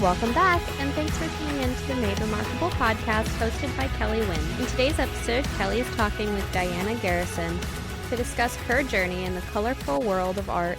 Welcome back, and thanks for tuning in to the Made Remarkable podcast hosted by Kelly Wynn. In today's episode, Kelly is talking with Dianna Garrison to discuss her journey in the colorful world of art.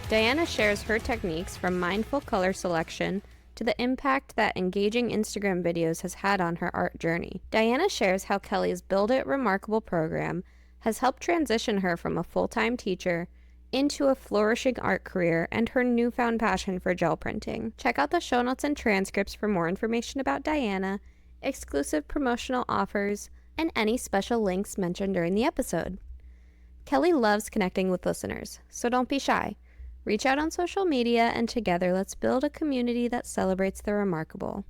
Dianna shares her techniques from mindful color selection to the impact that engaging Instagram videos has had on her art journey. Dianna shares how Kelly's Build It Remarkable program has helped transition her from a full-time teacher into a flourishing art career and her newfound passion for gel printing. Check out the show notes and transcripts for more information about Dianna, exclusive promotional offers, and any special links mentioned during the episode. Kelly loves connecting with listeners, so don't be shy. Reach out on social media, and together let's build a community that celebrates the remarkable.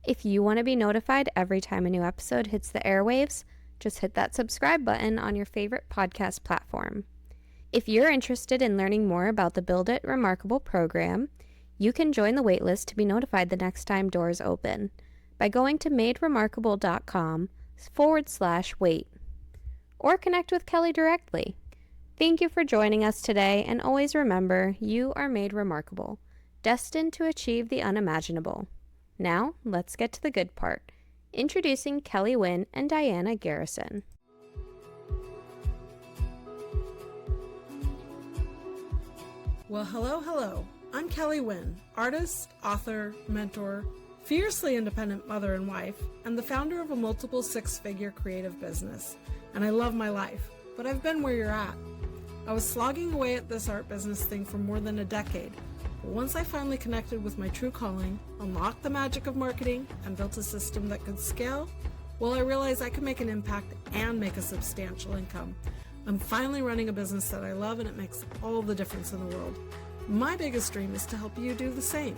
If you want to be notified every time a new episode hits the airwaves, just hit that subscribe button on your favorite podcast platform. If you're interested in learning more about the Build It Remarkable program, you can join the waitlist to be notified the next time doors open by going to maderemarkable.com/wait or connect with Kelly directly. Thank you for joining us today, and always remember, you are made remarkable, destined to achieve the unimaginable. Now, let's get to the good part. Introducing Kelly Wynn and Dianna Garrison. Well, hello. I'm Kelly Wynn, artist, author, mentor, fiercely independent mother and wife, and the founder of a multiple six-figure creative business. And I love my life, but I've been where you're at. I was slogging away at this art business thing for more than a decade, but once I finally connected with my true calling, unlocked the magic of marketing, and built a system that could scale, well, I realized I could make an impact and make a substantial income. I'm finally running a business that I love, and it makes all the difference in the world. My biggest dream is to help you do the same.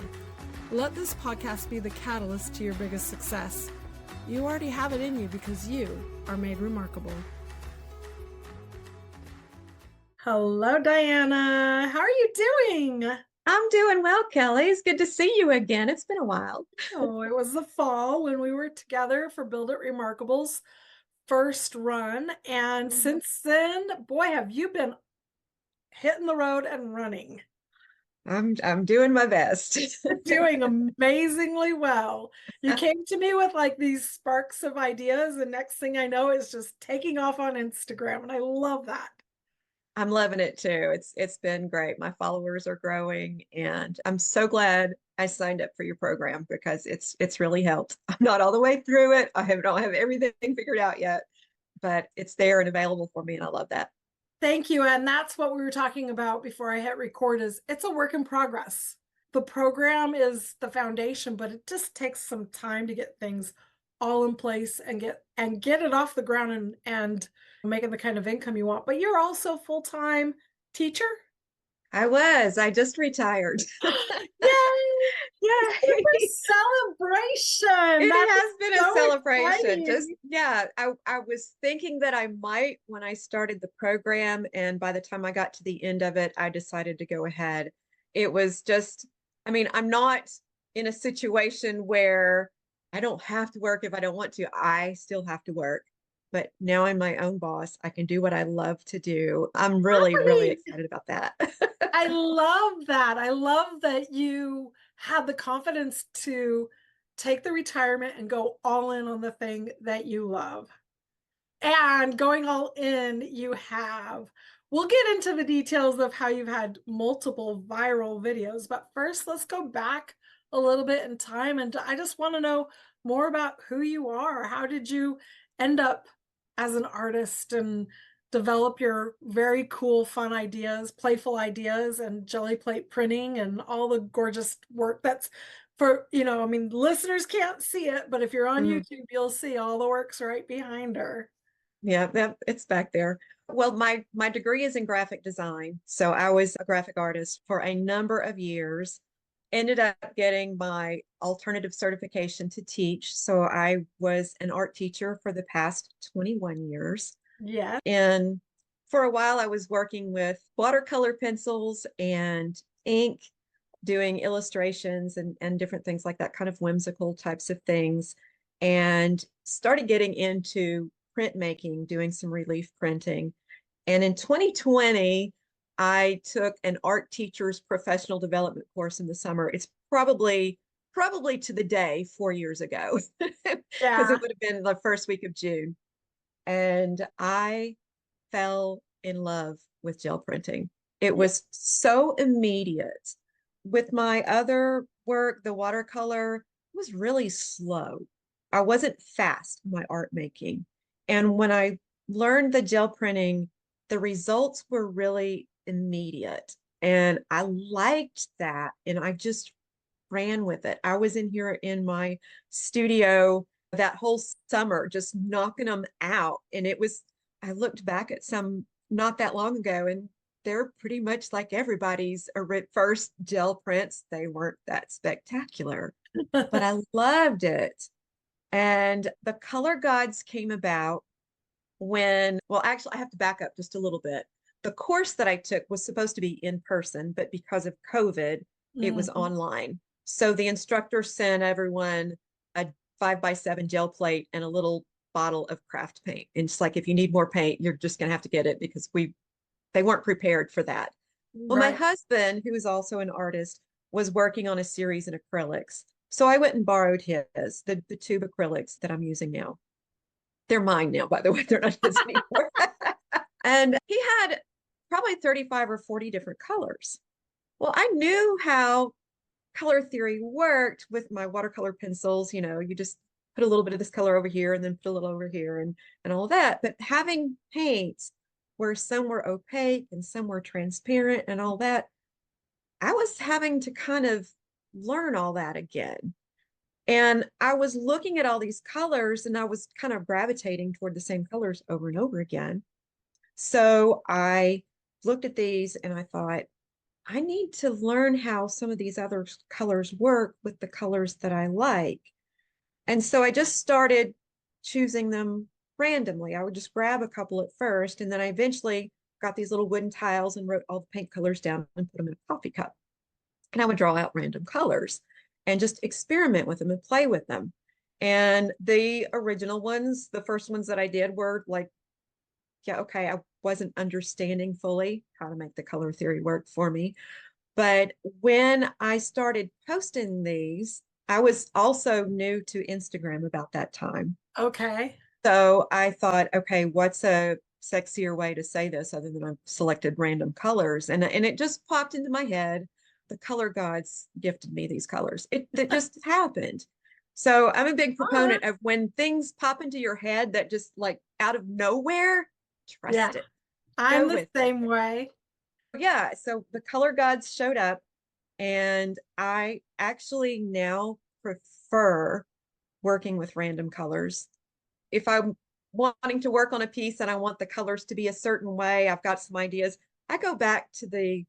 Let this podcast be the catalyst to your biggest success. You already have it in you because you are made remarkable. Hello, Dianna. How are you doing? I'm doing well, Kelly. It's good to see you again. It's been a while. Oh, it was the fall when we were together for Build It Remarkable's first run. And since then, boy, have you been hitting the road and running. I'm doing my best. Doing amazingly well. You came to me with like these sparks of ideas, and next thing I know, it's just taking off on Instagram, and I love that. I'm loving it too. It's been great. My followers are growing, and I'm so glad I signed up for your program because it's really helped. I'm not all the way through it. Don't have everything figured out yet, but it's there and available for me, and I love that. Thank you. And that's what we were talking about before I hit record is it's a work in progress. The program is the foundation, but it just takes some time to get things all in place and get it off the ground and making the kind of income you want. But you're also a full-time teacher? I just retired. Yay! Yay! Celebration. It That has is been so a celebration. exciting. I was thinking that I might when I started the program, and by the time I got to the end of it, I decided to go ahead. It was just, I'm not in a situation where I don't have to work if I don't want to. I still have to work. But now I'm my own boss. I can do what I love to do. I'm really excited about that. I love that. I love that you had the confidence to take the retirement and go all in on the thing that you love. And going all in, you have. We'll get into the details of how you've had multiple viral videos, but first let's go back a little bit in time. And I just want to know more about who you are. How did you end up as an artist and develop your very cool, fun ideas, playful ideas, and jelly plate printing and all the gorgeous work that's for, listeners can't see it, but if you're on YouTube, you'll see all the works right behind her. Yeah, it's back there. Well, my degree is in graphic design. So I was a graphic artist for a number of years, ended up getting my alternative certification to teach. So I was an art teacher for the past 21 years. Yeah. And for a while, I was working with watercolor pencils and ink, doing illustrations and different things like that, kind of whimsical types of things, and started getting into printmaking, doing some relief printing. And in 2020, I took an art teacher's professional development course in the summer. It's probably probably to the day 4 years ago, because Yeah. it would have been the first week of June. And I fell in love with gel printing. It Yeah. was so immediate. With my other work, the watercolor was really slow. I wasn't fast in my art making. And when I learned the gel printing, the results were really immediate. And I liked that. And I just ran with it. I was in here in my studio that whole summer, just knocking them out. And I looked back at some not that long ago, and they're pretty much like everybody's first gel prints. They weren't that spectacular, but I loved it. And the color gods came about well, actually, I have to back up just a little bit. The course that I took was supposed to be in person, but because of COVID, it was Mhm. online. So the instructor sent everyone a 5x7 gel plate and a little bottle of craft paint. And it's like, if you need more paint, you're just going to have to get it because they weren't prepared for that. Well, my Right. husband, who is also an artist, was working on a series in acrylics. So I went and borrowed the tube acrylics that I'm using now. They're mine now, by the way. They're not his anymore. And he had probably 35 or 40 different colors. Well, I knew how color theory worked with my watercolor pencils. You just put a little bit of this color over here and then put a little over here and all that. But having paints where some were opaque and some were transparent and all that, I was having to kind of learn all that again. And I was looking at all these colors and I was kind of gravitating toward the same colors over and over again. So I looked at these and I thought, I need to learn how some of these other colors work with the colors that I like. And so I just started choosing them randomly. I would just grab a couple at first, and then I eventually got these little wooden tiles and wrote all the paint colors down and put them in a coffee cup. And I would draw out random colors and just experiment with them and play with them. And the original ones, the first ones that I did were like, yeah, okay, I wasn't understanding fully how to make the color theory work for me. But when I started posting these, I was also new to Instagram about that time. Okay. So I thought, okay, what's a sexier way to say this other than I've selected random colors? And it just popped into my head. The color gods gifted me these colors. It just happened. So I'm a big All right. proponent of when things pop into your head that just like out of nowhere, Yeah. trust it. I'm Go the with it. same way. Yeah. So the color gods showed up, and I actually now prefer working with random colors. If I'm wanting to work on a piece and I want the colors to be a certain way, I've got some ideas. I go back to the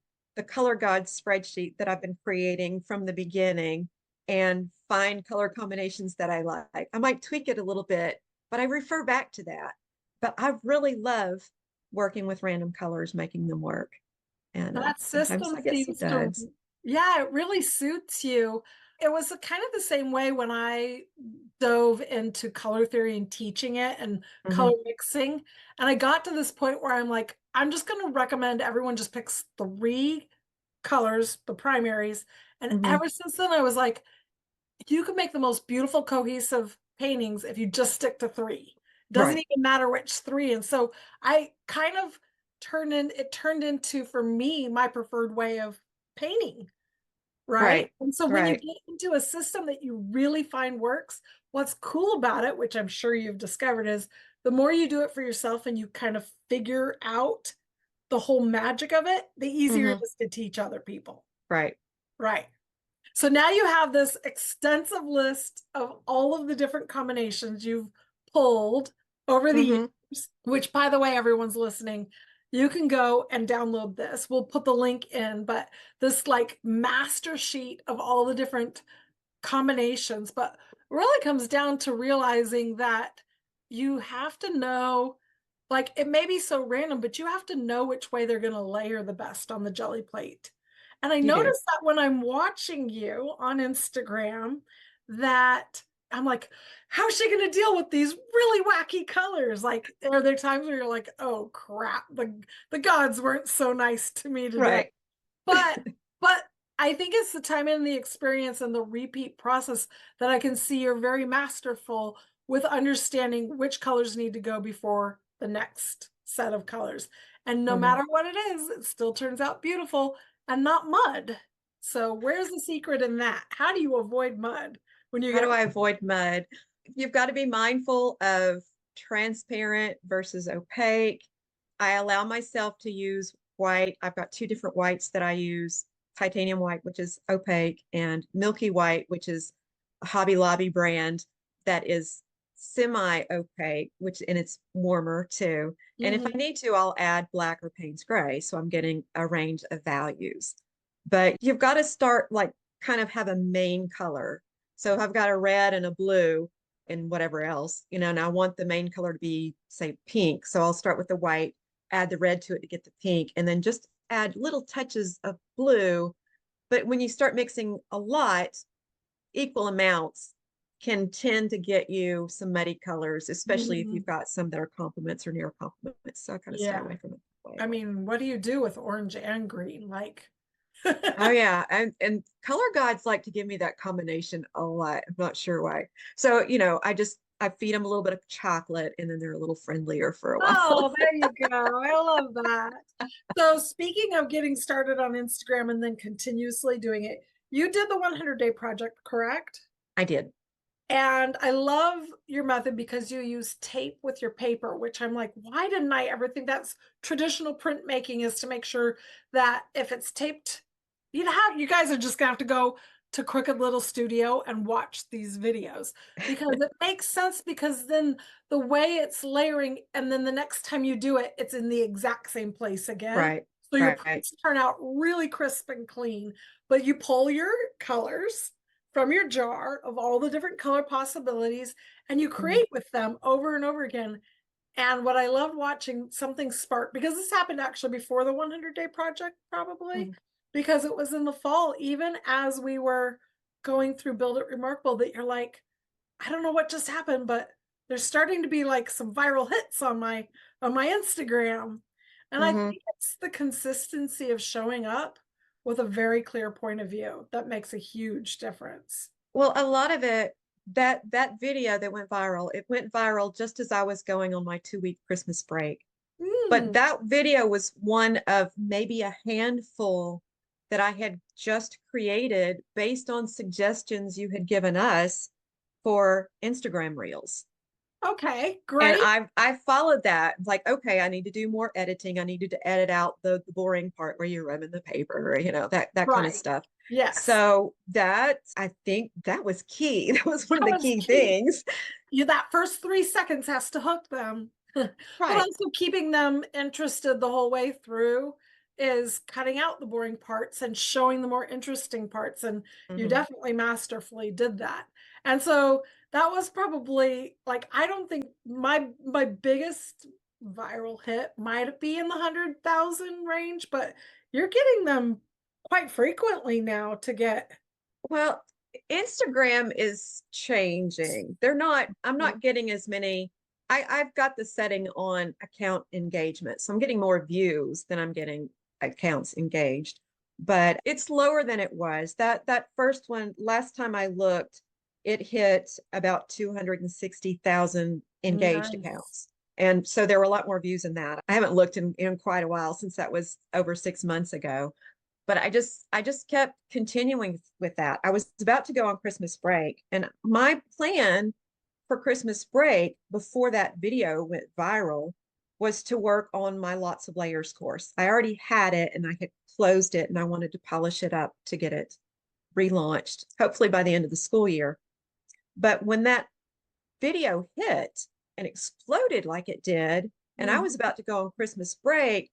color god spreadsheet that I've been creating from the beginning and find color combinations that I like. I might tweak it a little bit, but I refer back to that. But I really love working with random colors, making them work. And That sometimes system I get some seems to, duds. yeah, it really suits you. It was kind of the same way when I dove into color theory and teaching it and color Mhm. mixing. And I got to this point where I'm like, I'm just going to recommend everyone just picks 3 colors, the primaries. And Mhm. ever since then, I was like, you can make the most beautiful cohesive paintings if you just stick to 3. Doesn't Right. even matter which 3. And so I kind of turned into, for me, my preferred way of painting, right? Right. And so when you Right. get into a system that you really find works, what's cool about it, which I'm sure you've discovered, is the more you do it for yourself and you kind of figure out the whole magic of it, the easier it Mhm. is to teach other people. Right. Right. So now you have this extensive list of all of the different combinations you've pulled over the Mhm. years, which, by the way, everyone's listening, you can go and download this. We'll put the link in, but this like master sheet of all the different combinations, but really comes down to realizing that you have to know, like, it may be so random, but you have to know which way they're going to layer the best on the jelly plate. And I You do. noticed that when I'm watching you on Instagram, that I'm like, how's she going to deal with these really wacky colors? Like, are there times where you're like, oh crap, the gods weren't so nice to me today? Right. But but I think it's the time and the experience and the repeat process that I can see you're very masterful with understanding which colors need to go before the next set of colors. And no Mhm. matter what it is, it still turns out beautiful and not mud. So where's the secret in that? How do you avoid mud when you How get do I avoid mud? You've got to be mindful of transparent versus opaque. I allow myself to use white. I've got two different whites that I use, titanium white, which is opaque, and milky white, which is a Hobby Lobby brand that is semi-opaque, which and it's warmer too. And if I Mhm. need to, I'll add black or Payne's gray. So I'm getting a range of values. But you've got to start like kind of have a main color. So if I've got a red and a blue and whatever else, and I want the main color to be, say, pink. So I'll start with the white, add the red to it to get the pink, and then just add little touches of blue. But when you start mixing a lot, equal amounts can tend to get you some muddy colors, especially if you've Mhm. got some that are complements or near complements. So I kind of stay Yeah. away from it that way. I mean, what do you do with orange and green? Like, Oh yeah, and color gods like to give me that combination a lot. I'm not sure why. So, I feed them a little bit of chocolate and then they're a little friendlier for a while. oh, there you go. I love that. So, speaking of getting started on Instagram and then continuously doing it, you did the 100-day project, correct? I did. And I love your method because you use tape with your paper, which I'm like, why didn't I ever think that's traditional printmaking is to make sure that if it's taped, you guys are just gonna have to go to Crooked Little Studio and watch these videos because it makes sense because then the way it's layering and then the next time you do it, it's in the exact same place again. Right, So your right. prints turn out really crisp and clean, but you pull your colors from your jar of all the different color possibilities and you Mhm, create with them over and over again. And what I love watching something spark because this happened actually before the 100-day project, probably mhm, because it was in the fall, even as we were going through Build It Remarkable, that you're like, I don't know what just happened, but there's starting to be like some viral hits on my Instagram. And I mhm. think it's the consistency of showing up with a very clear point of view that makes a huge difference. Well, a lot of it, that video that went viral, it went viral just as I was going on my 2-week Christmas break. But Mm, that video was one of maybe a handful that I had just created based on suggestions you had given us for Instagram Reels. okay, And great. I followed that. Like, okay, I need to do more editing. I needed to edit out the boring part where you're rubbing the paper, that kind of Right. stuff. Yes. So that I think that was key. That was one of That the was key key. things. You that first 3 seconds has to hook them. But Right. also keeping them interested the whole way through is cutting out the boring parts and showing the more interesting parts. And you Hmm. definitely masterfully did that. And so that was probably like I don't think my biggest viral hit might be in the 100,000 range, but you're getting them quite frequently now to get. Well, Instagram is changing. I'm not getting as many. I've got the setting on account engagement. So I'm getting more views than I'm getting accounts engaged, but it's lower than it was. That first one, last time I looked, it hit about 260,000 engaged Nice. accounts. And so there were a lot more views than that. I haven't looked in quite a while since that was over 6 months ago, but I just kept continuing with that. I was about to go on Christmas break, and my plan for Christmas break before that video went viral was to work on my Lots of Layers course. I already had it and I had closed it and I wanted to polish it up to get it relaunched, hopefully by the end of the school year. But when that video hit and exploded like it did, and I Mhm. was about to go on Christmas break,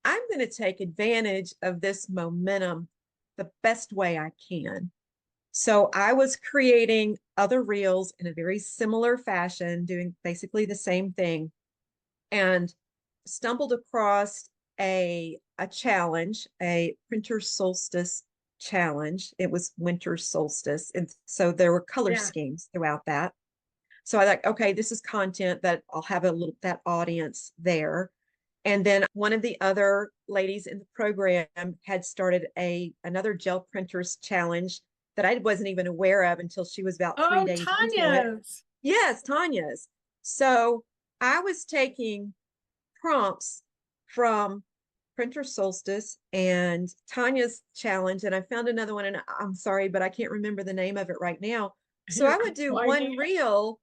I'm going to take advantage of this momentum the best way I can. So I was creating other reels in a very similar fashion, doing basically the same thing, and stumbled across a challenge, a printer solstice challenge. It was winter solstice. And so there were color Yeah. schemes throughout that. So I like, okay, this is content that I'll have a little that audience there. And then one of the other ladies in the program had started another gel printers challenge that I wasn't even aware of until she was about 3 days into it. Tanya's. Yes, Tanya's. So I was taking prompts from Printer Solstice and Tanya's challenge, and I found another one, and I'm sorry, but I can't remember the name of it right now. So I would do one reel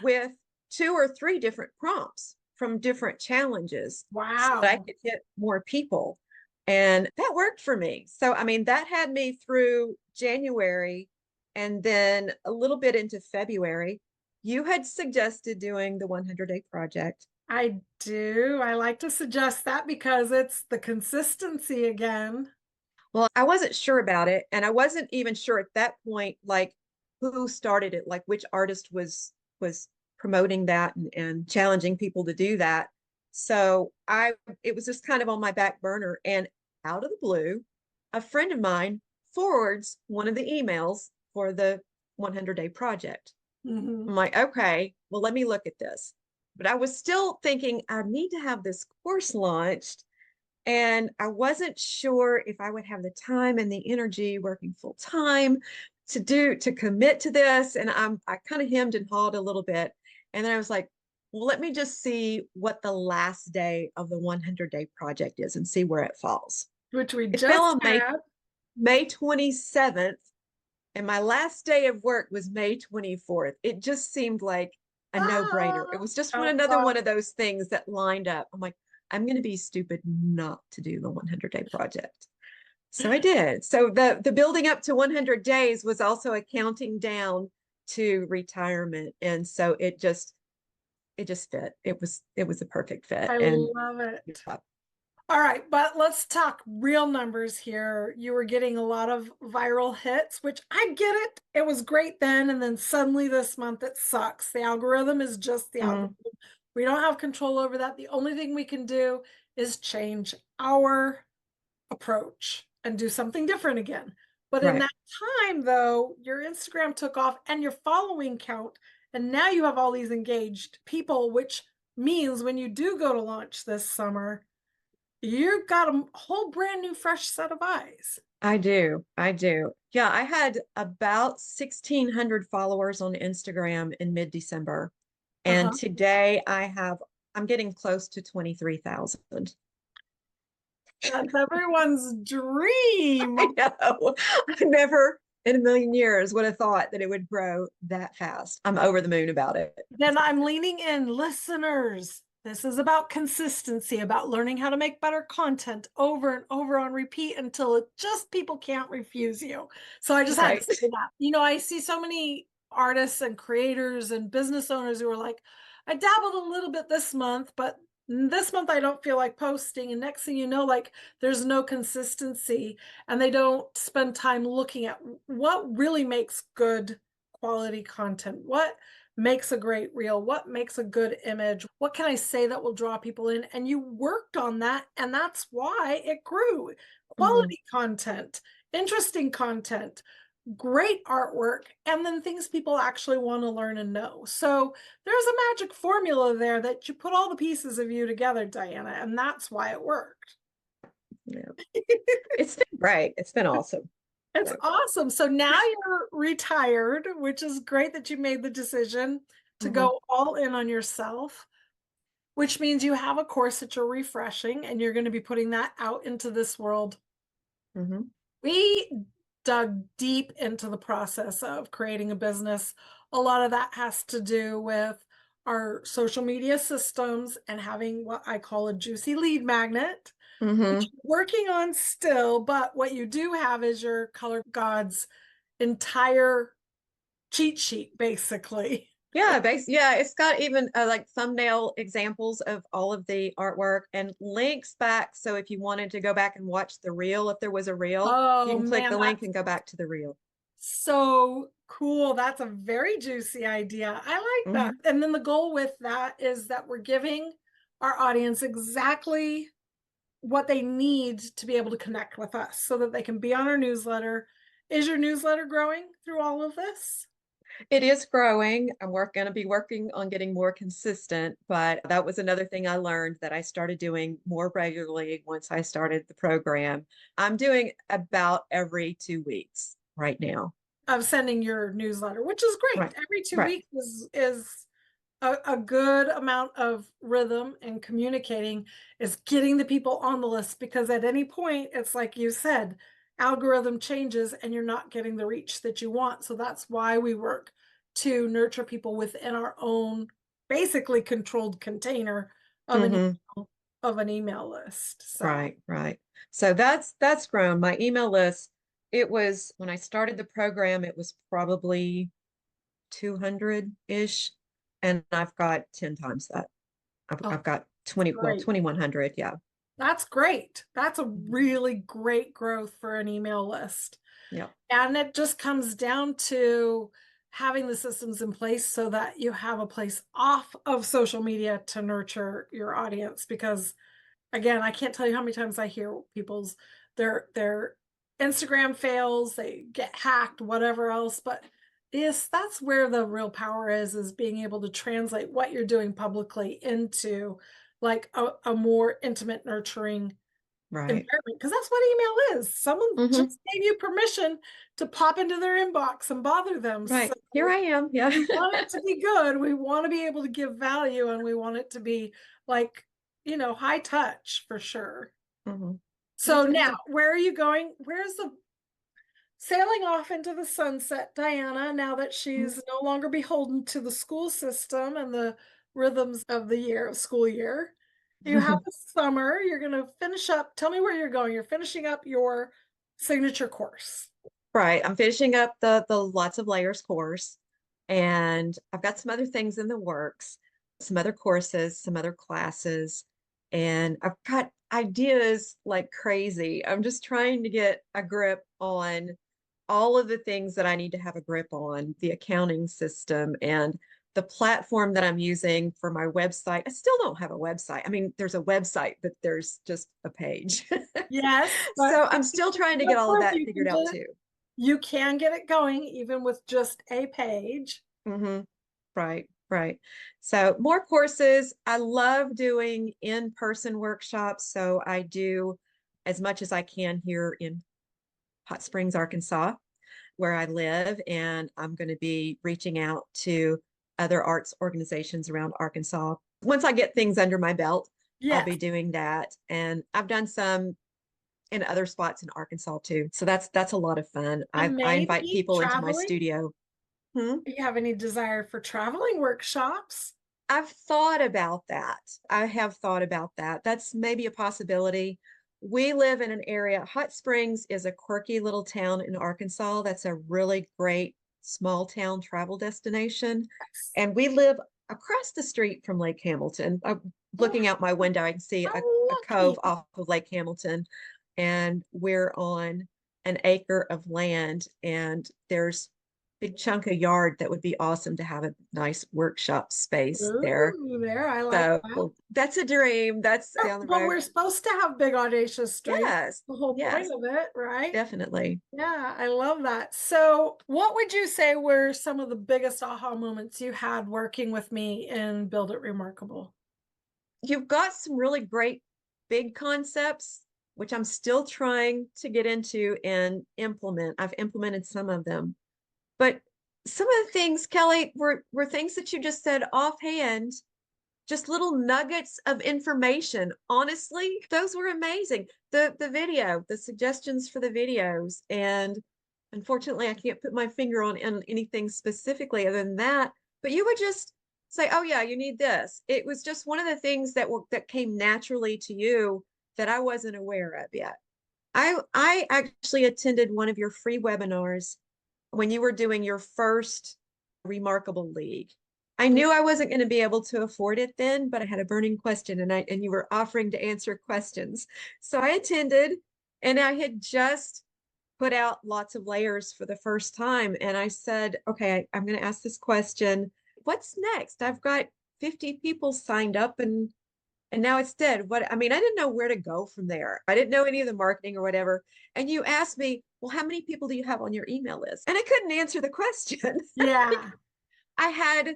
with 2 or 3 different prompts from different challenges so that I Wow. could hit more people. And that worked for me. So, I mean, that had me through January and then a little bit into February. You had suggested doing the 100-day project. I do. I like to suggest that because it's the consistency again. Well, I wasn't sure about it. And I wasn't even sure at that point, like who started it, like which artist was promoting that and challenging people to do that. So it was just kind of on my back burner. And out of the blue, a friend of mine forwards one of the emails for the 100-day project. Mm-hmm. I'm like, okay, well, let me look at this. But I was still thinking I need to have this course launched. And I wasn't sure if I would have the time and the energy working full time to commit to this. And I kind of hemmed and hawed a little bit. And then I was like, well, let me just see what the last day of the 100-day project is and see where it falls. Which we It fell just on had. May 27th, and my last day of work was May 24th. It just seemed like a no-brainer. It was just another one of those things that lined up. I'm like, I'm going to be stupid not to do the 100-day project. So I did. So the building up to 100 days was also a counting down to retirement. And so it just fit. It was a perfect fit. I And love it. yeah. All right, but let's talk real numbers here. You were getting a lot of viral hits, which I get it. It was great then, and then suddenly this month it sucks. The algorithm is just the algorithm. We don't have control over that. The only thing we can do is change our approach and do something different again. But in Right. that time, though, your Instagram took off and your following count, and now you have all these engaged people, which means when you do go to launch this summer, you've got a whole brand new, fresh set of eyes. I do. I do. Yeah, I had about 1,600 followers on Instagram in mid-December. And today I'm getting close to 23,000. That's everyone's dream. I know. I never in a million years would have thought that it would grow that fast. I'm over the moon about it. Then I'm leaning in, listeners. This is about consistency, about learning how to make better content over and over on repeat until it just people can't refuse you. So I just had to say that. You know, I see so many artists and creators and business owners who are like, I dabbled a little bit this month, but this month I don't feel like posting. And next thing you know, like there's no consistency and they don't spend time looking at what really makes good quality content. What makes a great reel? What makes a good image? What can I say that will draw people in? And you worked on that, and that's why it grew. Quality content, interesting content, great artwork, and then things people actually want to learn and know. So there's a magic formula there that you put all the pieces of you together, Diana, and that's why it worked. Yeah. It's been great. It's been awesome. It's awesome. So now you're retired, which is great that you made the decision to go all in on yourself, which means you have a course that you're refreshing and you're going to be putting that out into this world. We dug deep into the process of creating a business. A lot of that has to do with our social media systems and having what I call a juicy lead magnet. Which you're working on still, but what you do have is your color god's entire cheat sheet, basically. Yeah, yeah, it's got even like thumbnail examples of all of the artwork and links back. So if you wanted to go back and watch the reel, if there was a reel, you can click the link and go back to the reel. So cool. That's a very juicy idea. I like that. And then the goal with that is that we're giving our audience exactly what they need to be able to connect with us so that they can be on our newsletter. Is your newsletter growing through all of this? It is growing. I'm going to be working on getting more consistent, but that was another thing I learned that I started doing more regularly once I started the program. I'm doing about every 2 weeks right now. Of sending your newsletter, which is great. Right. Every two Right. weeks is a good amount of rhythm, and communicating is getting the people on the list, because at any point, it's like you said, algorithm changes and you're not getting the reach that you want. So that's why we work to nurture people within our own basically controlled container of Hmm. an email list. So Right. Right. So that's grown. My email list, it was when I started the program, it was probably 200-ish, and I've got 10 times that. oh, I've got 20, well, great. 2,100. Yeah. That's great. That's a Mhm. really great growth for an email list. Yeah. And it just comes down to having the systems in place so that you have a place off of social media to nurture your audience. Because again, I can't tell you how many times I hear people's their Instagram fails, they get hacked, whatever else. But yes, that's where the real power is being able to translate what you're doing publicly into like a more intimate, nurturing Right. environment, because that's what email is. Someone Hmm. just gave you permission to pop into their inbox and bother them. So Right. Here I am. Yeah. we want it to be good. We want to be able to give value, and we want it to be like, high touch for sure. Hmm. So That's now, good. where are you going? Where's the sailing off into the sunset, Diana, now that Mhm. she's no longer beholden to the school system and the rhythms of the school year? You have the summer, you're going to finish up. Tell me where you're going. You're finishing up your signature course. Right. I'm finishing up the lots of layers course, and I've got some other things in the works, some other courses, some other classes, and I've got ideas like crazy. I'm just trying to get a grip on all of the things that I need to have a grip on, the accounting system and the platform that I'm using for my website. I still don't have a website. I mean, there's a website, but there's just a page. Yes, but So I'm still trying to get of all of course that figured out too. you can get it going even with just a page. Hmm. Right, right. So more courses. I love doing in-person workshops. So I do as much as I can here in Hot Springs, Arkansas, where I live. And I'm going to be reaching out to other arts organizations around Arkansas. Once I get things under my belt, I'll Yes, be doing that. And I've done some in other spots in Arkansas too. So that's a lot of fun. and I invite maybe people into my traveling. studio. Hmm? Do you have any desire for traveling workshops? I've thought about that. I have thought about that. That's maybe a possibility. We live in an area, Hot Springs is a quirky little town in Arkansas. That's a really great small town travel destination. And we live across the street from Lake Hamilton. Oh, Looking out my window, I can see how a cove lucky. off of Lake Hamilton. And we're on an acre of land, and there's big chunk of yard that would be awesome to have a nice workshop space there. Ooh, there, I like So that. that's a dream. That's down the But road. we're supposed to have big audacious dreams. Yes, The whole point yes, of it, right? definitely. Yeah, I love that. So, what would you say were some of the biggest aha moments you had working with me in Build It Remarkable? You've got some really great big concepts, which I'm still trying to get into and implement. I've implemented some of them, but some of the things, Kelly, were things that you just said offhand, just little nuggets of information. Honestly, those were amazing. The video, the suggestions for the videos, and unfortunately, I can't put my finger on anything specifically other than that. But you would just say, "Oh yeah, you need this." It was just one of the things that came naturally to you that I wasn't aware of yet. I actually attended one of your free webinars when you were doing your first Remarkable League. I knew I wasn't going to be able to afford it then, but I had a burning question, and you were offering to answer questions. So I attended, and I had just put out lots of layers for the first time, and I said, okay, I'm going to ask this question. What's next? I've got 50 people signed up, and and now it's dead. I didn't know where to go from there. I didn't know any of the marketing or whatever. And you asked me, well, how many people do you have on your email list? And I couldn't answer the question. Yeah. I had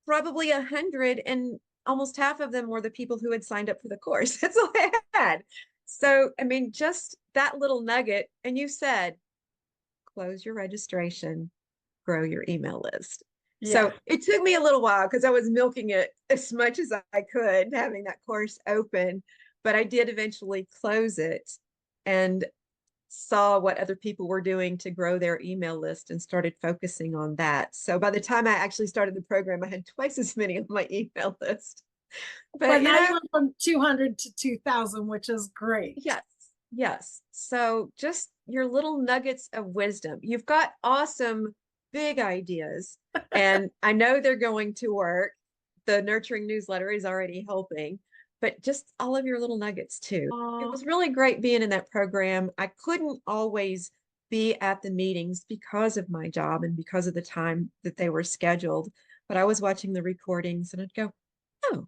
probably 100, and almost half of them were the people who had signed up for the course. That's all I had. So, just that little nugget. And you said, close your registration, grow your email list. Yeah. So it took me a little while because I was milking it as much as I could, having that course open, but I did eventually close it and saw what other people were doing to grow their email list and started focusing on that. So by the time I actually started the program, I had twice as many on my email list. But now you went from 200 to 2,000, which is great. Yes. So just your little nuggets of wisdom. You've got awesome big ideas, and I know they're going to work. The nurturing newsletter is already helping, but just all of your little nuggets too. It was really great being in that program. I couldn't always be at the meetings because of my job and because of the time that they were scheduled, but I was watching the recordings and I'd go, oh,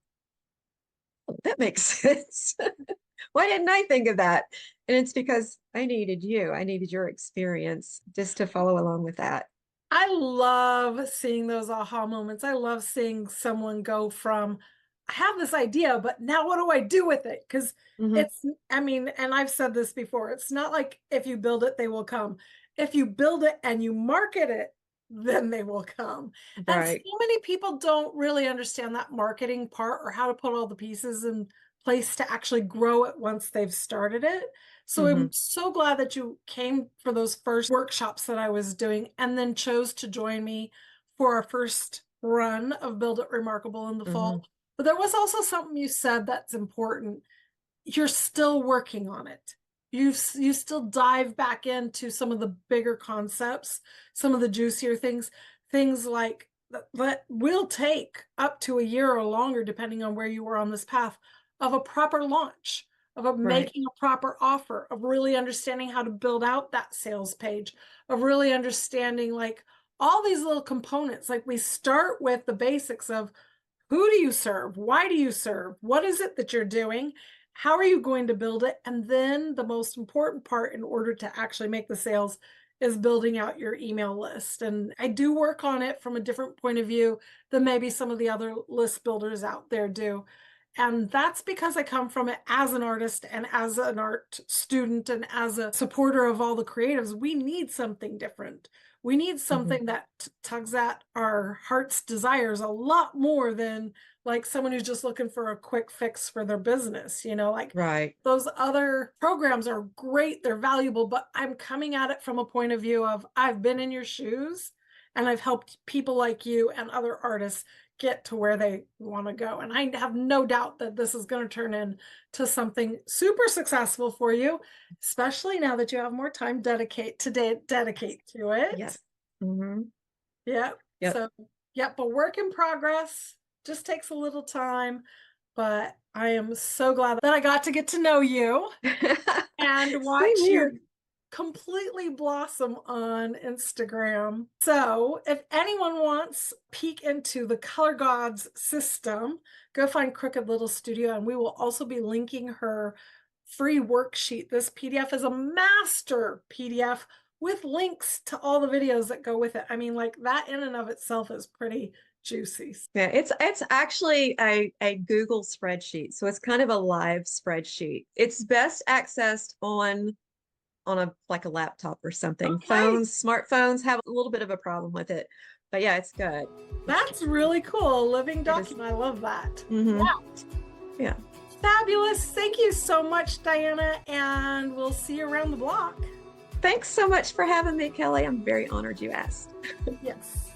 that makes sense. Why didn't I think of that? And it's because I needed you. I needed your experience just to follow along with that. I love seeing those aha moments. I love seeing someone go from, I have this idea, but now what do I do with it? Because it's, and I've said this before, it's not like if you build it, they will come. If you build it and you market it, then they will come. And so many people don't really understand that marketing part or how to put all the pieces in place to actually grow it once they've started it. So I'm so glad that you came for those first workshops that I was doing and then chose to join me for our first run of Build It Remarkable in the fall. But there was also something you said that's important. You're still working on it. You still dive back into some of the bigger concepts, some of the juicier things like that will take up to a year or longer, depending on where you are on this path of a proper launch, of making a proper offer, of really understanding how to build out that sales page, of really understanding like all these little components. Like we start with the basics of who do you serve? Why do you serve? What is it that you're doing? How are you going to build it? And then the most important part in order to actually make the sales is building out your email list. And I do work on it from a different point of view than maybe some of the other list builders out there do. And that's because I come from it as an artist and as an art student and as a supporter of all the creatives. We need something different. We need something that tugs at our heart's desires a lot more than like someone who's just looking for a quick fix for their business, like those other programs are great. They're valuable, but I'm coming at it from a point of view of I've been in your shoes and I've helped people like you and other artists get to where they want to go. And I have no doubt that this is going to turn into something super successful for you, especially now that you have more time dedicate to it. Yes. Yeah. Yep. So, but work in progress just takes a little time, but I am so glad that I got to get to know you and watch you completely blossom on Instagram. So if anyone wants a peek into the Color Gods system, go find Crooked Little Studio, and we will also be linking her free worksheet. This PDF is a master PDF with links to all the videos that go with it. I mean, like that in and of itself is pretty juicy. Yeah, it's actually a Google spreadsheet. So it's kind of a live spreadsheet. It's best accessed on a laptop or something. Smartphones have a little bit of a problem with it, but yeah, it's good. That's really cool. A living document. I love that. Yeah. Fabulous. Thank you so much, Diana, and we'll see you around the block. Thanks so much for having me, Kelly. I'm very honored you asked. Yes.